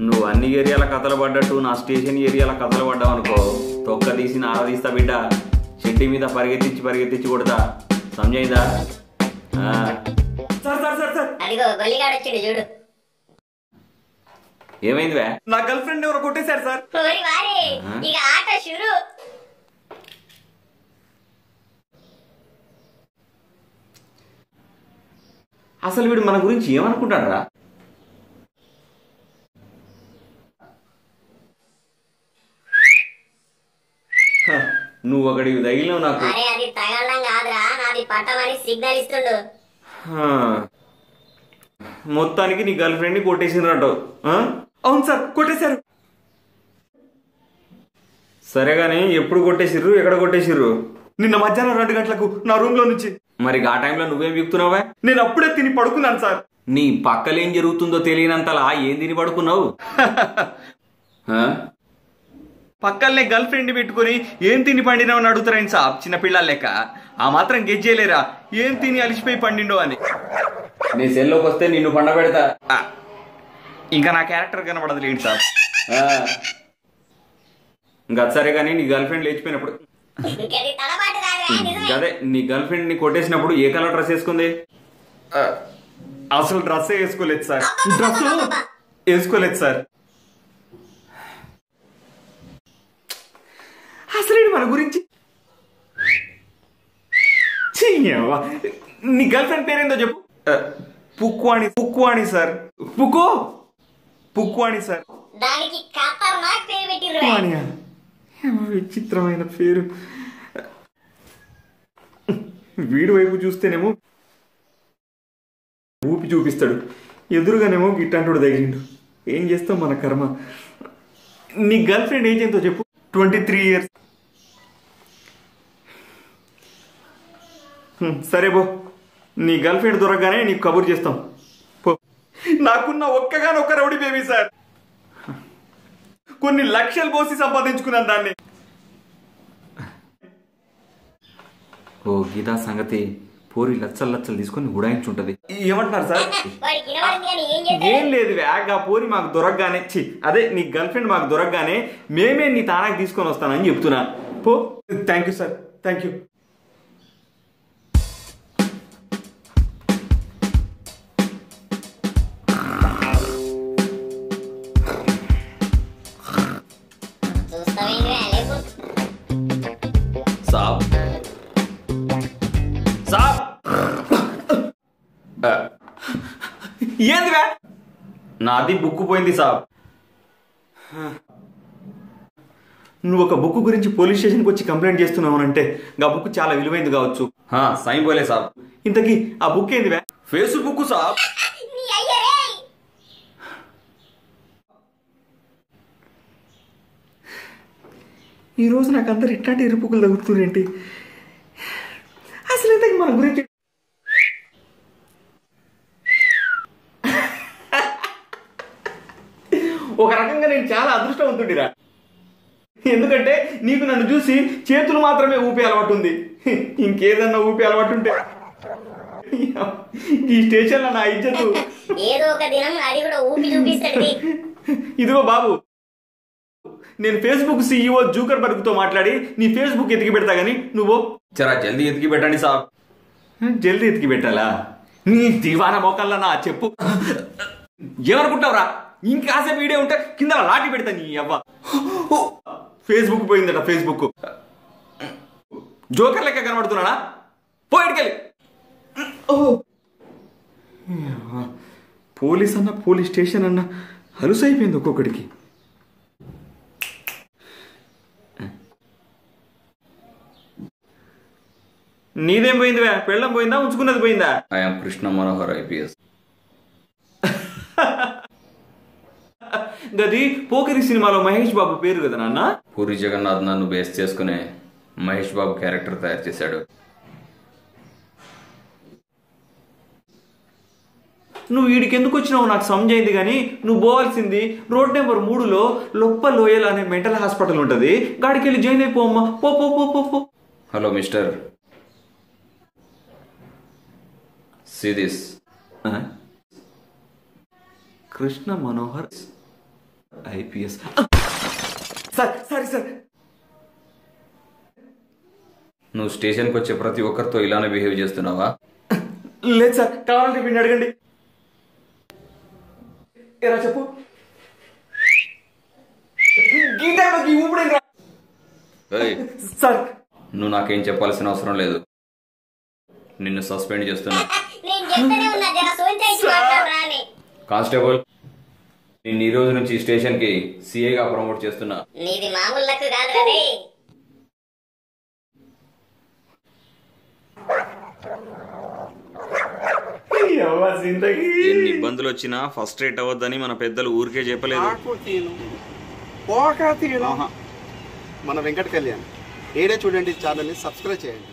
నువ్వు అన్ని ఏరియాల కథలు పడ్డట్టు నా స్టేషన్ ఏరియాల కథలు పడ్డావు అనుకో, తొక్క తీసి ఆరదీస్తా బిడ్డ. చెడ్డి మీద పరిగెత్తించి కొడతా, సమజైందా? ఏమైంది వే? నా గర్ల్ ఫ్రెండ్ ఎవరో కొట్టేశారు సార్. అసలు వీడు మన గురించి ఏమనుకుంటాడ్రా? నువ్వు ఒకటి తగిలినావు నాకు. మొత్తానికి నీ గర్ల్ ఫ్రెండ్ ని కొట్టేసినట్టు. అవును సార్, కొట్టేశారు. సరే గాని ఎప్పుడు కొట్టేసిర్రు, ఎక్కడ కొట్టేసిర్రు? నిన్న మధ్యాహ్నం 2 గంటలకు నా రూమ్ లో నుంచి. మరి ఆ టైంలో నువ్వేం బిగుతున్నావా? నేను అప్పుడే తిని పడుకున్నాను సార్. నీ పక్కలేం జరుగుతుందో తెలియనంతలా ఏం తిని పడుకున్నావు? పక్కనే గర్ల్ ఫ్రెండ్ పెట్టుకుని ఏం తిని పండినావు అని అడుగుతారని సాబ్, చిన్న పిల్లల లెక్క. ఆ మాత్రం గెజ్ చేయలేరా ఏం తిని అలిసిపోయి పండిండో అని? నీ సెల్లోకి వస్తే నిన్ను పండ పెడతా. ఇంకా నా క్యారెక్టర్ కనబడదు లేండి సార్. ఇంకా సరే కానీ నీ గర్ల్ ఫ్రెండ్ లేచిపోయినప్పుడు, అదే నీ గర్ల్ ఫ్రెండ్ ని కొట్టేసినప్పుడు ఏ కలర్ డ్రెస్ వేసుకుంది? అసలు డ్రెస్ వేసుకోలేదు సార్. డ్రెస్ వేసుకోలేదు సార్. అసలు మన గురించి నీ గర్ల్ ఫ్రెండ్ పేరేందో చెప్పు. పుక్కువాణి సార్. పుక్కువాణి సార్. విచిత్రమైన పేరు. వీడి వైపు చూస్తేనేమో ఊపి చూపిస్తాడు, ఎదురుగానేమో గిట్టంటుడు తగిలిండు. ఏం చేస్తాం మన కర్మ. నీ గర్ల్ ఫ్రెండ్ ఏజ్ ఎంతో చెప్పు. 23 years. సరే బో, నీ గర్ల్ ఫ్రెండ్ దొరకగానే నీకు కబుర్ చేస్తాం పో. నాకున్న ఒక్కగానొక్క రౌడీ బేబీ సార్. కొన్ని లక్షలు పోసి సంపాదించుకున్నాను దాన్ని. ఓ గీతా సంగతి, పోరి లచ్చలు తీసుకొని ఉడాయించుంటది. ఏమంటున్నారు సార్? ఏం లేదు ఆ పోరి మాకు దొరకగానే, అదే నీ గర్ల్ ఫ్రెండ్ మాకు దొరకగానే మేమే నీ తానాకి తీసుకొని వస్తానని చెప్తున్నా పో. Thank you sir, thank you. ఏంది నాది బుక్ పోయింది సాబ్. నువ్వు ఒక బుక్ గురించి పోలీస్ స్టేషన్కి వచ్చి కంప్లైంట్ చేస్తున్నావు అంటే ఆ బుక్ చాలా విలువైంది కావచ్చు. సైన్ పోలే సాబ్. ఇంతకీ ఆ బుక్ ఏంది? ఫేస్బుక్ సాబ్. ఈ రోజు నాకు అందరు ఇట్లాంటి ఇరుపుకులు తగ్గుతుందేంటి? అసలు ఇంతకీ మన గురించి ఒక రకంగా నేను చాలా అదృష్టవంతుడిరా. ఎందుకంటే నీకు నన్ను చూసి చేతులు మాత్రమే ఊపే అలవాటు ఉంది. ఇంకేదన్నా ఊపే అలవాటు ఉంటే ఈ స్టేషన్ లో నా ఇజ్జతు ఏదో ఒక దినం అది కూడా ఊపి చూపిస్తాడు. ఇదిగో బాబు, నేను ఫేస్బుక్ CEO జూకర్బర్గ్ తో మాట్లాడి నీ ఫేస్బుక్ ఎతికి పెడతా గానీ నువ్వు చరా జల్దీ ఎతికి పెట్టండి సాబ్. జల్దీ ఎతికి పెట్టాలా? నీ దివాన మోకల్లా నా చెప్పు. ఏమనుకుంటావురా? ఇంకాసేపు వీడియో ఉంటే కింద లాటి పెడతా నీ అవ్వ. ఫేస్బుక్ పోయిందట. ఫేస్బుక్ జోకర్ లెక్క కనబడుతున్నాడా? పోయిడికెళ్ళి. పోలీస్ అన్న, పోలీస్ స్టేషన్ అన్న అలుసైపోయింది ఒక్కొక్కడికి. నీదేం పోయింది? పెళ్ళం పోయిందా, ఉంచుకున్నది పోయిందా? I'm Krishna Manohar IPS. గది పోకిరి సినిమాలో మహేష్ బాబు పేరు కదా నాన్న. పూరి జగన్నాథ్ నన్ను బేస్ చేసుకునే మహేష్ బాబు క్యారెక్టర్ తయారు చేశాడు. నువ్వు వీడికి ఎందుకు వచ్చినావు నాకు సమజైంది కానీ నువ్వు పోవాల్సింది రోడ్ నెంబర్ 3లో లొప్ప లోయల్ అనే మెంటల్ హాస్పిటల్ ఉంటది. గాడికి వెళ్ళి జాయిన్ అయిపోమ్మా. పో పో పో పో పో. Hello mister, see this. Krishna Manohar IPS sir sorry sir. నువ్వు స్టేషన్కి వచ్చే ప్రతి ఒక్కరితో ఇలానే బిహేవ్ చేస్తున్నావా? లేదు సార్, కావాలంటే వీడిని అడగండి. ఎలా చెప్పు. ఏయ్, సార్ నువ్వు నాకేం చెప్పాల్సిన అవసరం లేదు. నిన్ను సస్పెండ్ చేస్తున్నా. నేను చెప్తానే ఉన్నా జర సోంచాయికి మాట్లాడరా అని. కానిస్టేబుల్, నిన్ను ఈ రోజు నుంచి స్టేషన్కి సిఐగా ప్రమోట్ చేస్తున్నా. నీది మామూలు లెక్క కాదురా రే. ఎన్ని ఇబ్బందులు వచ్చినా ఫస్ట్ రేట్ అవ్వద్దని మన పెద్దలు ఊరికే చెప్పలేదు. మన వెంకట కళ్యాణ్ ఏడే చూడండి ఛానల్ని సబ్స్క్రైబ్ చేయండి.